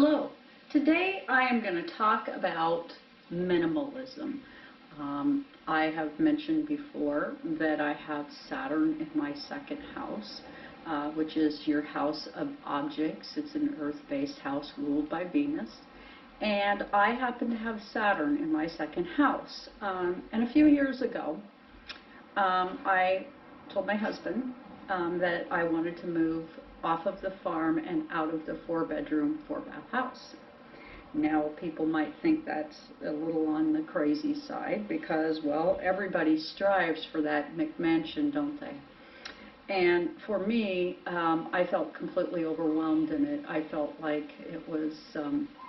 Hello. Today I am going to talk about minimalism. I have mentioned before that I have Saturn in my second house, which is your house of objects. It's an earth-based house ruled by Venus. And I happen to have Saturn in my second house. And a few years ago, I told my husband that I wanted to move off of the farm and out of the 4-bedroom, 4-bath house. Now, people might think that's a little on the crazy side because, well, everybody strives for that McMansion, don't they? And for me, I felt completely overwhelmed in it. I felt like it was,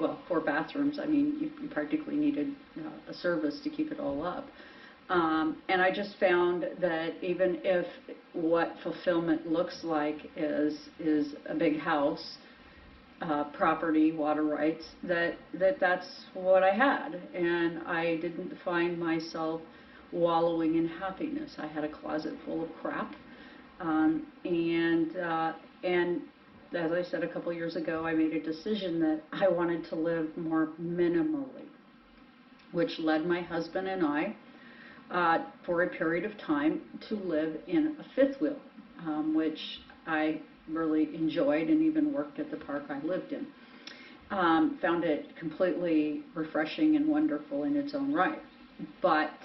well, 4 bathrooms. I mean, you practically needed a service to keep it all up. And I just found that even if what fulfillment looks like is a big house, property, water rights, that's what I had. And I didn't find myself wallowing in happiness. I had a closet full of crap. And as I said a couple years ago, I made a decision that I wanted to live more minimally, which led my husband and I for a period of time to live in a fifth wheel, which I really enjoyed and even worked at the park I lived in. Found it completely refreshing and wonderful in its own right. But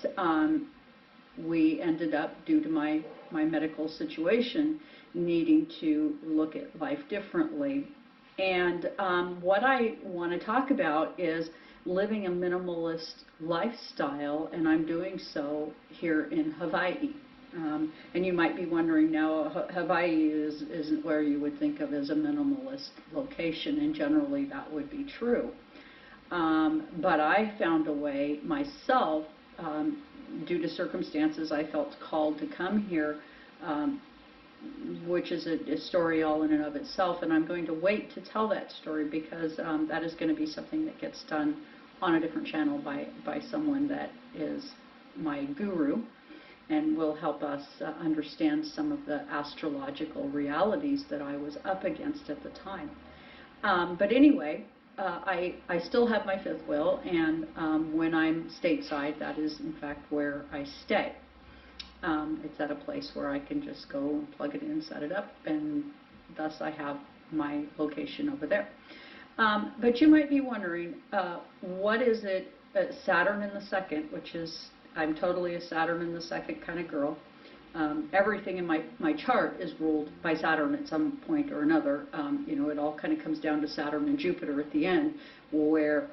we ended up, due to my medical situation, needing to look at life differently. And what I want to talk about is living a minimalist lifestyle, and I'm doing so here in Hawaii. And you might be wondering now, Hawaii isn't where you would think of as a minimalist location, and generally that would be true. But I found a way myself, due to circumstances, I felt called to come here, which is a story all in and of itself, and I'm going to wait to tell that story because that is going to be something that gets done on a different channel by someone that is my guru and will help us understand some of the astrological realities that I was up against at the time. But anyway, I still have my fifth wheel, and when I'm stateside, that is in fact where I stay. It's at a place where I can just go and plug it in, set it up, and thus I have my location over there. But you might be wondering, what is it, Saturn in the second, which is, I'm totally a Saturn in the second kind of girl. Everything in my chart is ruled by Saturn at some point or another. You know, it all kind of comes down to Saturn and Jupiter at the end, where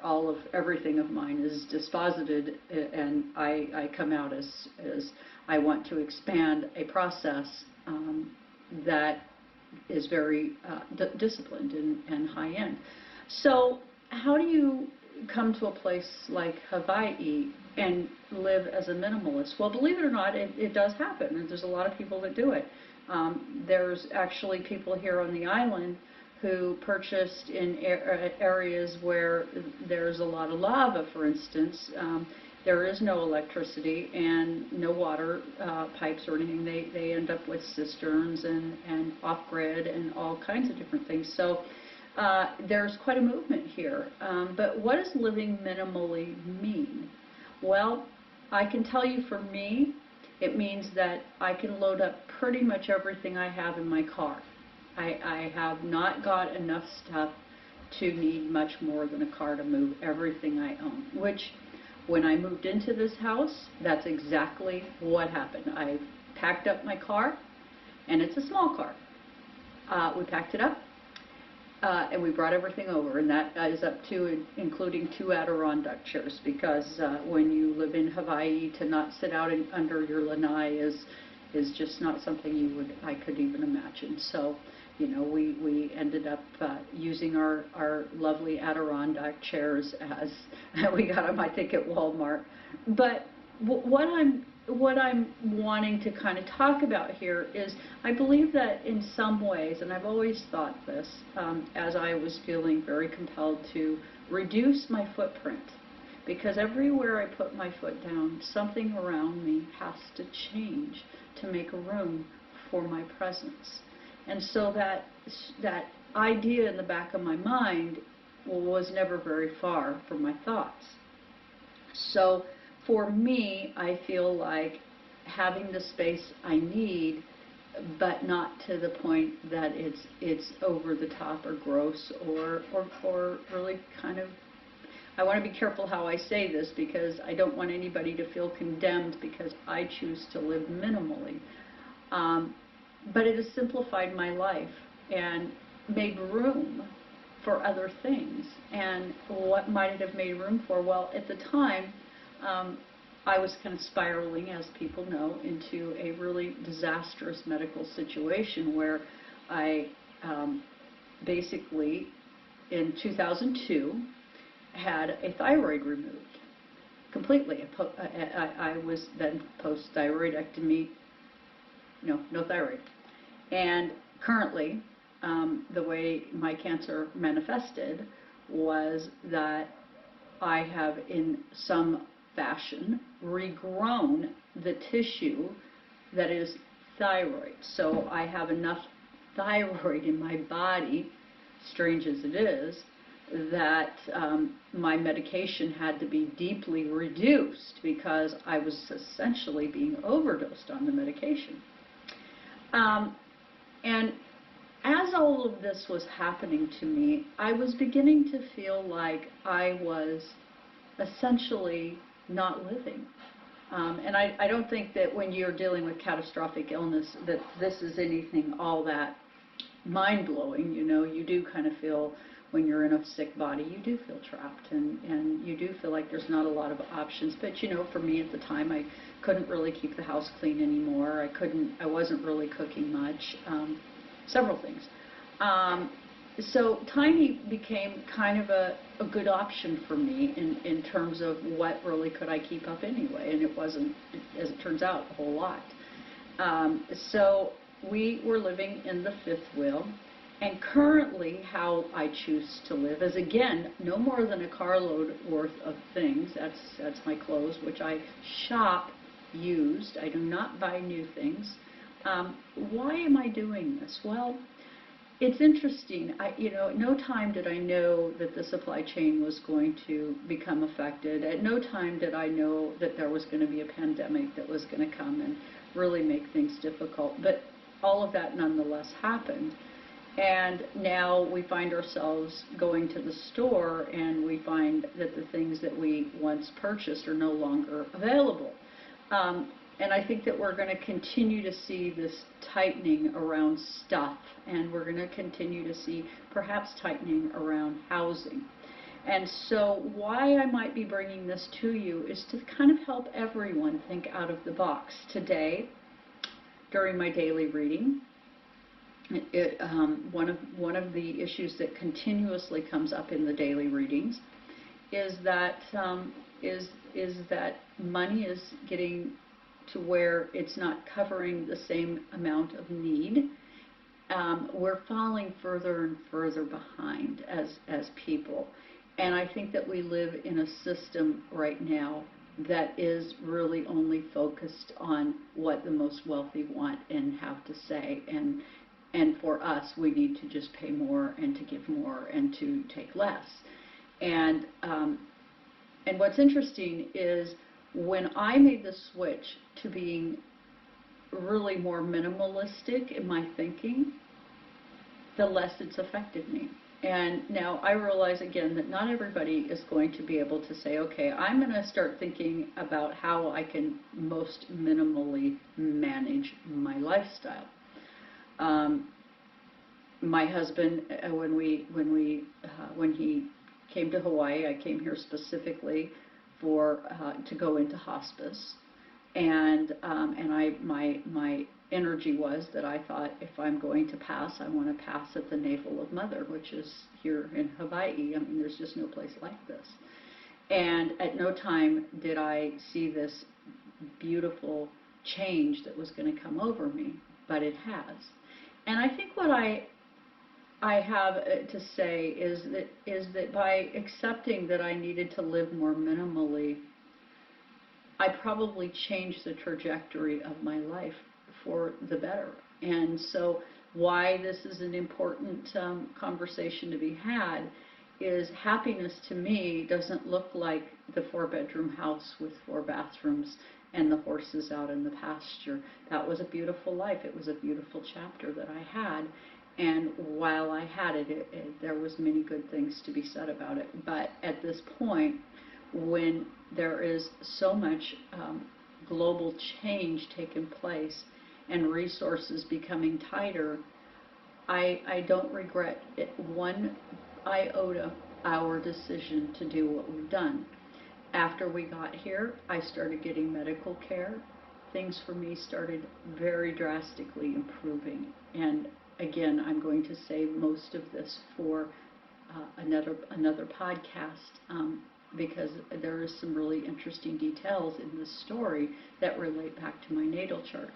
everything of mine is disposited, and I come out as I want to expand a process that is very disciplined and high-end. So how do you come to a place like Hawaii and live as a minimalist? Well, believe it or not, it does happen, and there's a lot of people that do it. There's actually people here on the island who purchased in areas where there's a lot of lava, for instance. There is no electricity and no water pipes or anything. They end up with cisterns and off-grid and all kinds of different things. So there's quite a movement here. But what does living minimally mean? Well, I can tell you for me, it means that I can load up pretty much everything I have in my car. I have not got enough stuff to need much more than a car to move everything I own, which when I moved into this house, that's exactly what happened. I packed up my car, and it's a small car. We packed it up, and we brought everything over, and that is up to including 2 Adirondack chairs, because when you live in Hawaii, to not sit out under your lanai is just not something I could even imagine. So, you know, we ended up using our lovely Adirondack chairs as we got them, I think, at Walmart. But what I'm wanting to kind of talk about here is, I believe that in some ways, and I've always thought this, as I was feeling very compelled to reduce my footprint, because everywhere I put my foot down, something around me has to change to make room for my presence. And so that idea in the back of my mind was never very far from my thoughts. So for me, I feel like having the space I need, but not to the point that it's over the top or gross or really kind of. I want to be careful how I say this because I don't want anybody to feel condemned because I choose to live minimally. But it has simplified my life and made room for other things. And what might it have made room for? Well, at the time, I was kind of spiraling, as people know, into a really disastrous medical situation where I basically, in 2002, had a thyroid removed completely. I was then post-thyroidectomy, no thyroid. And currently, the way my cancer manifested was that I have, in some fashion, regrown the tissue that is thyroid. So I have enough thyroid in my body, strange as it is, that my medication had to be deeply reduced because I was essentially being overdosed on the medication. And as all of this was happening to me, I was beginning to feel like I was essentially not living. And I don't think that when you're dealing with catastrophic illness that this is anything all that mind-blowing. You do kind of feel, when you're in a sick body, you do feel trapped, and you do feel like there's not a lot of options. But for me at the time, I couldn't really keep the house clean anymore. I wasn't really cooking much. Several things. So tiny became kind of a good option for me in terms of what really could I keep up anyway, and it wasn't, as it turns out, a whole lot. So we were living in the fifth wheel, and currently how I choose to live is, again, no more than a carload worth of things. That's my clothes, which I shop used. I do not buy new things. Why am I doing this? Well, it's interesting. At no time did I know that the supply chain was going to become affected. At no time did I know that there was going to be a pandemic that was going to come and really make things difficult. But all of that nonetheless happened. And now we find ourselves going to the store and we find that the things that we once purchased are no longer available. And I think that we're going to continue to see this tightening around stuff, and we're going to continue to see perhaps tightening around housing. And so why I might be bringing this to you is to kind of help everyone think out of the box. Today, during my daily reading, one of the issues that continuously comes up in the daily readings is that that money is getting to where it's not covering the same amount of need. We're falling further and further behind as people. And I think that we live in a system right now that is really only focused on what the most wealthy want and have to say. And for us, we need to just pay more and to give more and to take less. And what's interesting is, when I made the switch to being really more minimalistic in my thinking, the less it's affected me. And now I realize again that not everybody is going to be able to say, okay, I'm going to start thinking about how I can most minimally manage my lifestyle. My husband, when he came to Hawaii, I came here specifically to go into hospice, and my energy was that I thought, if I'm going to pass, I want to pass at the navel of Mother, which is here in Hawaii. I mean, there's just no place like this. And at no time did I see this beautiful change that was going to come over me, but it has. And I think what I have to say is that by accepting that I needed to live more minimally, I probably changed the trajectory of my life for the better. And so why this is an important conversation to be had is happiness to me doesn't look like the 4-bedroom house with 4 bathrooms and the horses out in the pasture. That was a beautiful life. It was a beautiful chapter that I had. And while I had it, there was many good things to be said about it. But at this point, when there is so much global change taking place and resources becoming tighter, I don't regret it one iota our decision to do what we've done. After we got here, I started getting medical care. Things for me started very drastically improving. And again, I'm going to save most of this for another podcast, because there is some really interesting details in this story that relate back to my natal chart.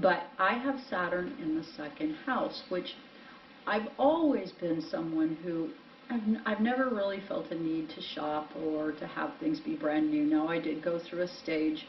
But I have Saturn in the 2nd house, which I've always been someone who I've never really felt a need to shop or to have things be brand new. Now, I did go through a stage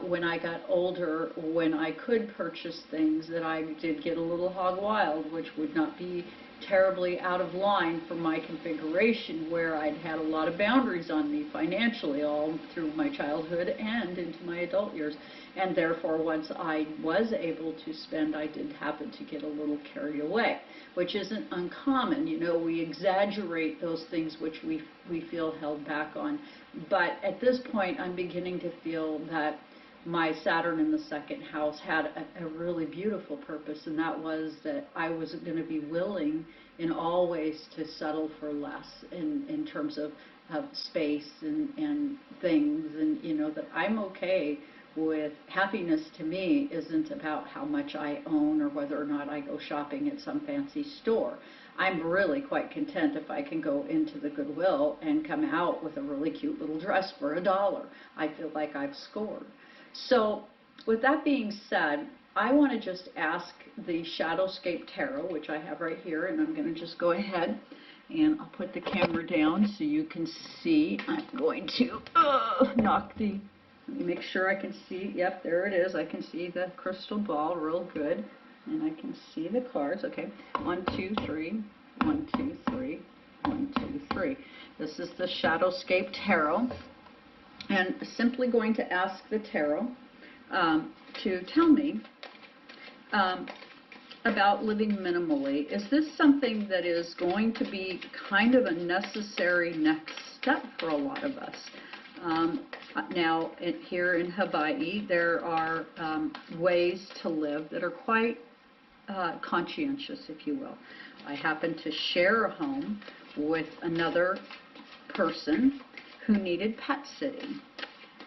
when I got older, when I could purchase things, that I did get a little hog wild, which would not be terribly out of line for my configuration, where I'd had a lot of boundaries on me financially all through my childhood and into my adult years. And therefore, once I was able to spend, I did happen to get a little carried away, which isn't uncommon. You know, we exaggerate those things which we feel held back on. But at this point, I'm beginning to feel that my Saturn in the 2nd house had a really beautiful purpose, and that was that I was going to be willing in all ways to settle for less in terms of space and things, and you know, that I'm okay with happiness. To me, isn't about how much I own or whether or not I go shopping at some fancy store. I'm really quite content if I can go into the Goodwill and come out with a really cute little dress for $1. I feel like I've scored. So with that being said, I want to just ask the Shadowscape Tarot, which I have right here, and I'm going to just go ahead and I'll put the camera down so you can see. I'm going to knock the, let me make sure I can see. Yep, there it is. I can see the crystal ball real good, and I can see the cards. Okay, 1, 2, 3, 1, 2, 3, 1, 2, 3. This is the Shadowscape Tarot. And simply going to ask the tarot to tell me about living minimally. Is this something that is going to be kind of a necessary next step for a lot of us? Now, here in Hawaii, there are ways to live that are quite conscientious, if you will. I happen to share a home with another person who needed pet sitting,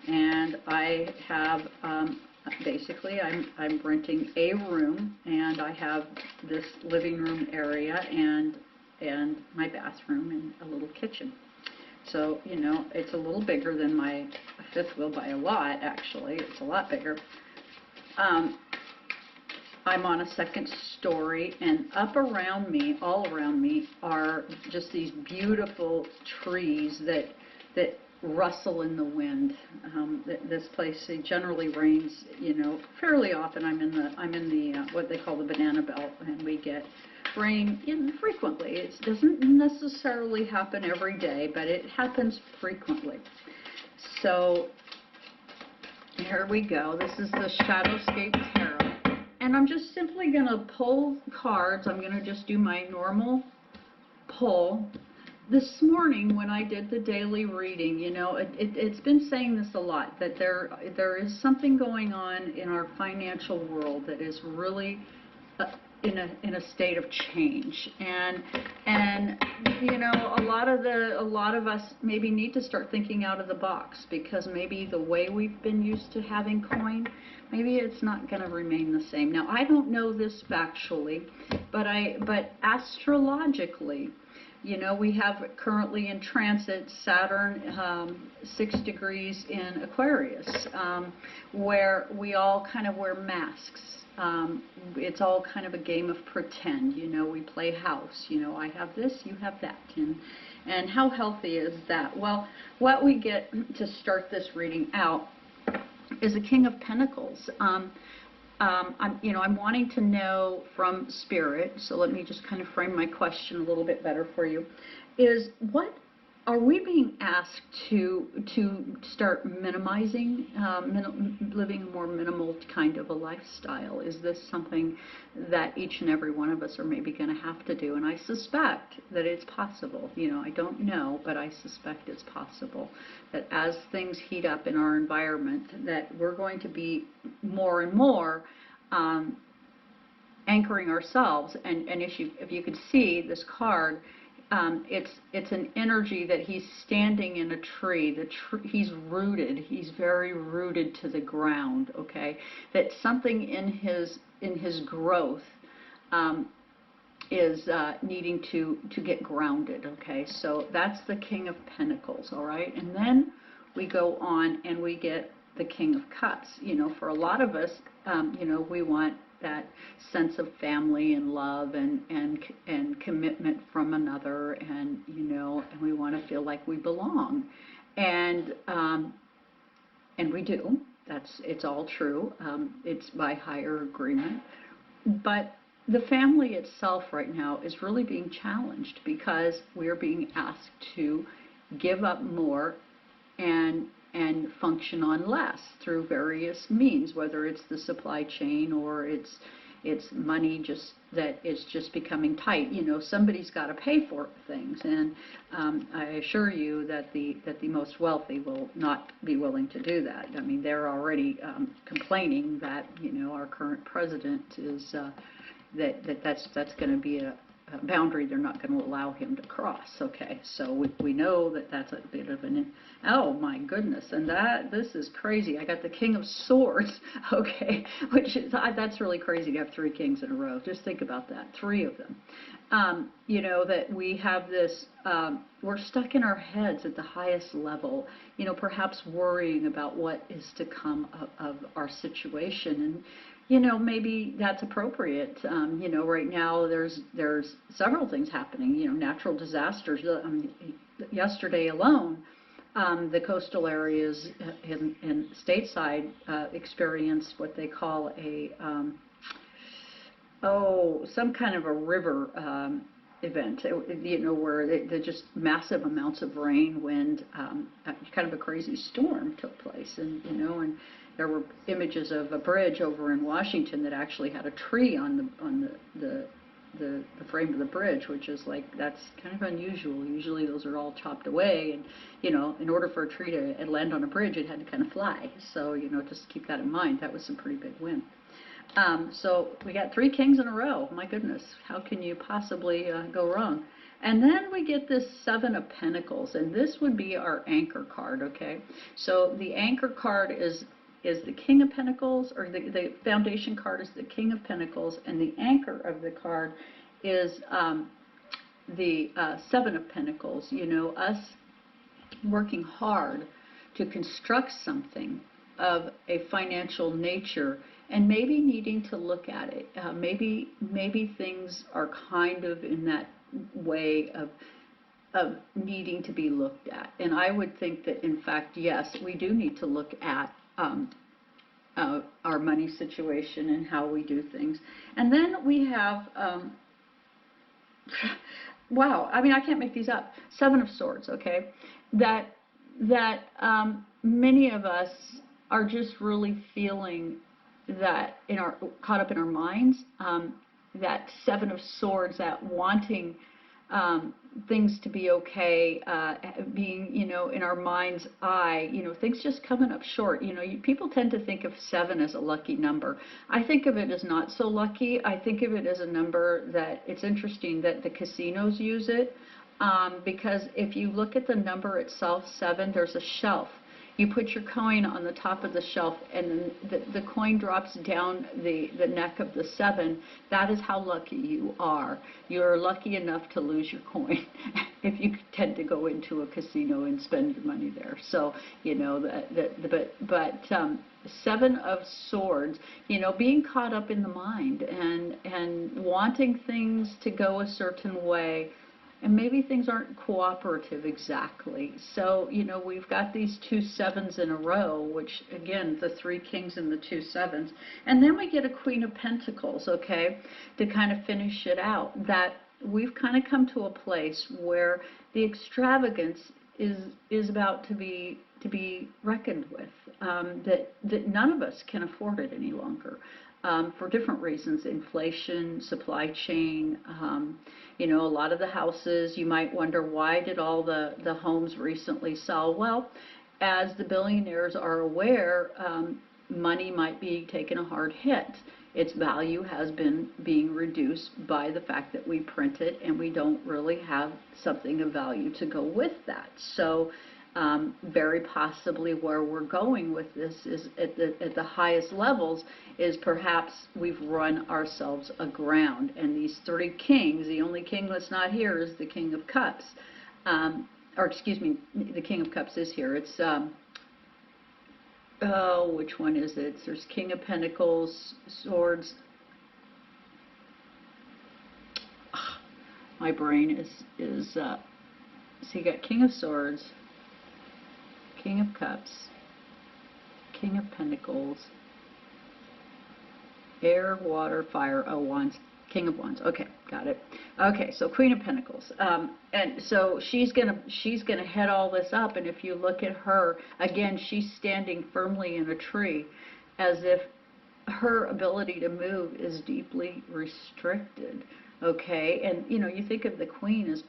and I have basically I'm renting a room, and I have this living room area and my bathroom and a little kitchen. So, you know, it's a little bigger than my 5th wheel by a lot. Actually, it's a lot bigger. I'm on a 2nd story, and up around me, all around me, are just these beautiful trees that rustle in the wind. This place, it generally rains, you know, fairly often. I'm in the what they call the banana belt, and we get rain infrequently. It doesn't necessarily happen every day, but it happens frequently. So here we go. This is the Shadowscape Tarot, and I'm just simply going to pull cards. I'm going to just do my normal pull. This morning, when I did the daily reading, you know, it's been saying this a lot, that there is something going on in our financial world that is really in a state of change, and you know, a lot of us maybe need to start thinking out of the box, because maybe the way we've been used to having coin, maybe it's not going to remain the same. Now, I don't know this factually, but astrologically, you know, we have currently in transit Saturn 6 degrees in Aquarius, where we all kind of wear masks. It's all kind of a game of pretend. You know, we play house. You know, I have this, you have that. And how healthy is that? Well, what we get to start this reading out is a King of Pentacles. I'm wanting to know from Spirit, so let me just kind of frame my question a little bit better for you. is what are we being asked to start minimizing, living a more minimal kind of a lifestyle? Is this something that each and every one of us are maybe going to have to do? And I suspect that it's possible. I don't know, but I suspect it's possible that as things heat up in our environment, that we're going to be more and more anchoring ourselves. And if you could see this card, it's an energy that he's standing in a tree. He's rooted. He's very rooted to the ground. Okay, that something in his growth is needing to get grounded. Okay, so that's the King of Pentacles. All right, and then we go on and we get the King of Cups. For a lot of us, we want that sense of family and love and commitment from another, and and we want to feel like we belong, and we do. It's all true. It's by higher agreement, but the family itself right now is really being challenged because we're being asked to give up more and function on less through various means, whether it's the supply chain or it's money just that is just becoming tight. Somebody's got to pay for things, and I assure you that the most wealthy will not be willing to do that. I mean, they're already complaining that our current president is that's going to be a boundary they're not going to allow him to cross. Okay, so we know that that's a bit of an, oh my goodness, and this is crazy. I got the King of Swords, okay, which is, that's really crazy to have 3 kings in a row. Just think about that, 3 of them. That we have this, we're stuck in our heads at the highest level, perhaps worrying about what is to come of our situation. And maybe that's appropriate. Right now there's several things happening. Natural disasters. Yesterday alone, the coastal areas in stateside experienced what they call some kind of a river event. Where they just massive amounts of rain, wind, kind of a crazy storm took place, and there were images of a bridge over in Washington that actually had a tree on the frame of the bridge, which is that's kind of unusual. Usually those are all chopped away, and in order for a tree to land on a bridge, it had to kind of fly. So just keep that in mind. That was some pretty big wind. So we got 3 kings in a row. My goodness, how can you possibly go wrong? And then we get this 7 of Pentacles, and this would be our anchor card. Okay, so the anchor card is the King of Pentacles, or the foundation card is the King of Pentacles, and the anchor of the card is the 7 of Pentacles. Us working hard to construct something of a financial nature, and maybe needing to look at it. Maybe things are kind of in that way of needing to be looked at. And I would think that, in fact, yes, we do need to look at our money situation and how we do things. And then we have, wow, I mean, I can't make these up. 7 of Swords, okay? That many of us are just really feeling that caught up in our minds, that 7 of Swords, that wanting things to be okay, being, in our mind's eye, things just coming up short. People tend to think of 7 as a lucky number. I think of it as not so lucky. I think of it as a number that it's interesting that the casinos use it, because if you look at the number itself, 7, there's a shelf. You put your coin on the top of the shelf, and then the coin drops down the neck of the 7. That is how lucky you are. You're lucky enough to lose your coin if you tend to go into a casino and spend your money there. So, but 7 of Swords, being caught up in the mind and wanting things to go a certain way. And maybe things aren't cooperative exactly. So, we've got these 2 7s in a row, which, again, the 3 kings and the 2 7s. And then we get a Queen of Pentacles, okay, to kind of finish it out. That we've kind of come to a place where the extravagance is about to be reckoned with. That none of us can afford it any longer. For different reasons, inflation, supply chain, a lot of the houses, you might wonder, why did all the homes recently sell? Well, as the billionaires are aware, money might be taking a hard hit. Its value has been being reduced by the fact that we print it and we don't really have something of value to go with that. So very possibly where we're going with this is at the highest levels is perhaps we've run ourselves aground. And these three kings, the only king that's not here is the King of Cups. Or excuse me, the King of Cups is here. It's, oh, which one is it? There's King of Pentacles, Swords. My brain is so you got King of Swords, King of Cups, King of Pentacles, Air, Water, Fire, oh, Wands, King of Wands. Okay, got it. Okay, so Queen of Pentacles, and so she's gonna head all this up. And if you look at her again, she's standing firmly in a tree, as if her ability to move is deeply restricted. Okay, and you think of the Queen as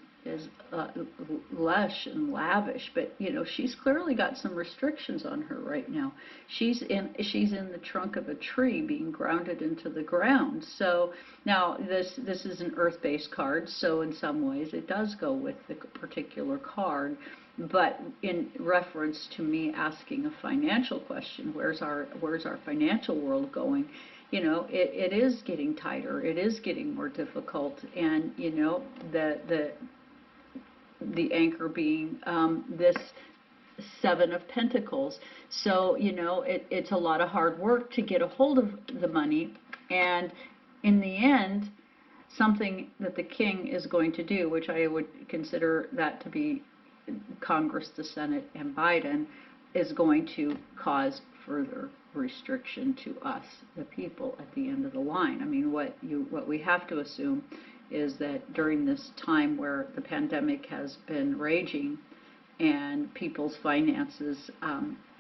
lush and lavish, but she's clearly got some restrictions on her right now. She's in the trunk of a tree being grounded into the ground. So now this is an earth-based card, so in some ways it does go with the particular card. But in reference to me asking a financial question, where's our financial world going? It is getting tighter. It is getting more difficult, and the anchor being this Seven of Pentacles. So it's a lot of hard work to get a hold of the money, and in the end, something that the king is going to do, which I would consider that to be Congress, the Senate, and Biden, is going to cause further restriction to us, the people, at the end of the line. I mean, what we have to assume is that during this time where the pandemic has been raging and people's finances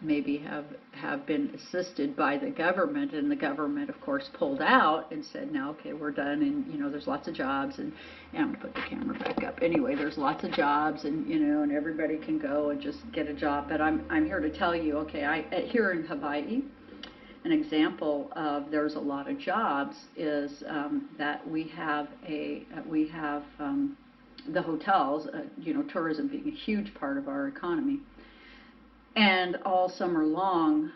maybe have been assisted by the government, and the government of course pulled out and said, now okay, we're done, and there's lots of jobs, and I'm going to put the camera back up. Anyway, there's lots of jobs, and and everybody can go and just get a job. But I'm here to tell you, okay, here in Hawaii, an example of there's a lot of jobs is that we have the hotels, tourism being a huge part of our economy. And all summer long,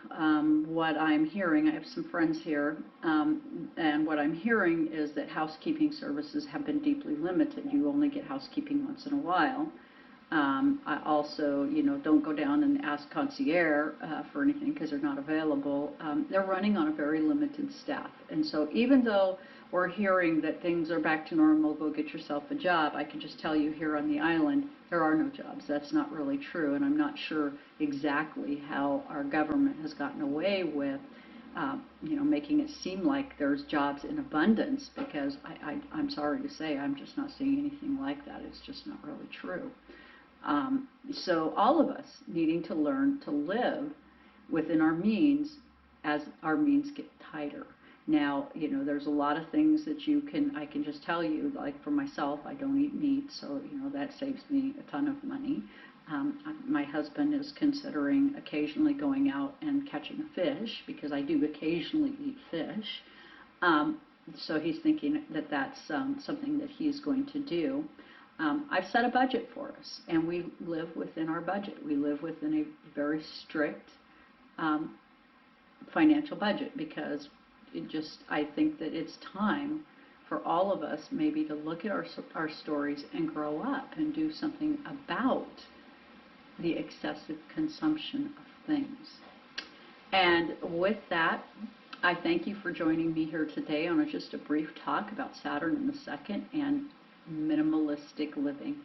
what I'm hearing, I have some friends here, and what I'm hearing is that housekeeping services have been deeply limited. You only get housekeeping once in a while. I also, don't go down and ask concierge for anything because they're not available. They're running on a very limited staff. And so even though we're hearing that things are back to normal, go get yourself a job, I can just tell you here on the island, there are no jobs. That's not really true. And I'm not sure exactly how our government has gotten away with making it seem like there's jobs in abundance, because I'm sorry to say I'm just not seeing anything like that. It's just not really true. So all of us needing to learn to live within our means as our means get tighter. Now, there's a lot of things that I can just tell you, like for myself, I don't eat meat, so, that saves me a ton of money. My husband is considering occasionally going out and catching a fish, because I do occasionally eat fish. So he's thinking that that's something that he's going to do. I've set a budget for us, and we live within our budget. We live within a very strict financial budget, because I think that it's time for all of us maybe to look at our stories and grow up and do something about the excessive consumption of things. And with that, I thank you for joining me here today on just a brief talk about Saturn in the second and minimalistic living.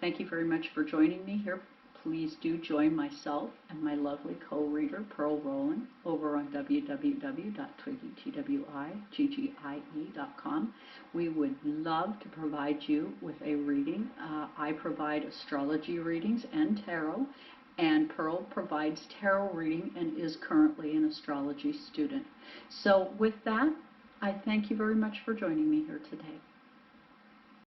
Thank you very much for joining me here. please do join myself and my lovely co-reader, Pearl Rowland, over on www.twiggie.com. We would love to provide you with a reading. I provide astrology readings and tarot, and Pearl provides tarot reading and is currently an astrology student. So with that, I thank you very much for joining me here today.